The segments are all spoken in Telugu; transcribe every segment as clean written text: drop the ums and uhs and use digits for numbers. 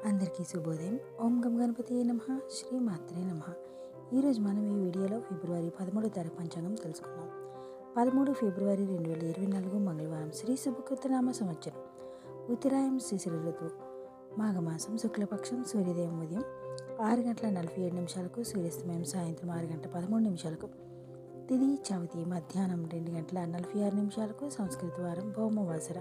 అందరికీ శుభోదయం. ఓం గం గణపతియే నమః. శ్రీ మాత్రే నమః. ఈరోజు మనం ఈ వీడియోలో ఫిబ్రవరి 13 తారీఖు పంచాంగం తెలుసుకుందాం. 13 ఫిబ్రవరి 2024 మంగళవారం. శ్రీ శుభకృతనామ సంవత్సరం. ఉత్తరాయం శిశిర ఋతువు. మాఘమాసం శుక్లపక్షం. సూర్యోదయం ఉదయం 6:47 సూర్యాస్తమయం సాయంత్రం 6:13 తిథి చవితి మధ్యాహ్నం 2:46 సంస్కృత వారం భౌమవాసర.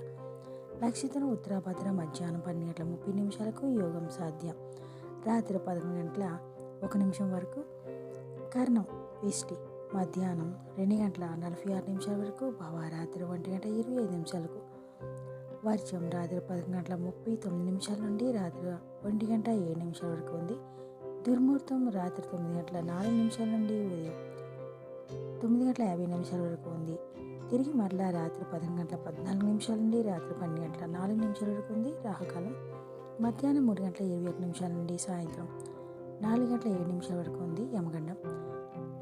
నక్షత్రం ఉత్తరాభద్ర మధ్యాహ్నం 12:30 యోగం సాధ్యం. రాత్రి 11:01 వరకు కర్ణం విష్టి. మధ్యాహ్నం 2:46 వరకు భవ. రాత్రి 1:25 వర్షం. రాత్రి 11:39 నుండి రాత్రి 1:07 వరకు ఉంది. దుర్ముహూర్తం రాత్రి 9:04 నుండి ఉదయం 9:50 వరకు ఉంది. తిరిగి మరలా రాత్రి 10:14 నుండి రాత్రి 12:04 వరకు ఉంది. రాహుకాలం మధ్యాహ్నం 3:21 నుండి సాయంత్రం 4:07 వరకు ఉంది. యమగండం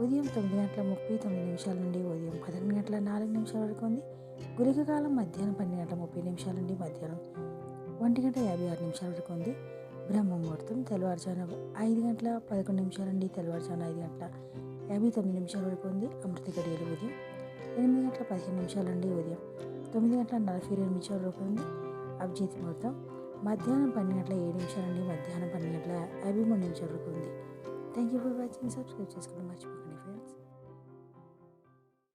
ఉదయం 9:39 నుండి ఉదయం 11:04 వరకు ఉంది. గుళిక కాలం మధ్యాహ్నం 12:30 నుండి మధ్యాహ్నం 1:56 వరకు ఉంది. బ్రహ్మముహూర్తం తెల్లవారుజామున 5:11 నుండి తెల్లవారుజామున 5:59 వరకు ఉంది. అమృత గడియలు ఉదయం 8:15 నుండి ఉదయం 9:42 వరకు ఉంది. అభిజిత్ ముహూర్తం మధ్యాహ్నం 12:07 నుండి మధ్యాహ్నం 12:53 వరకు ఉంది. Thank you for watching. Subscribe చేసుకోవడం మర్చిపోకండి.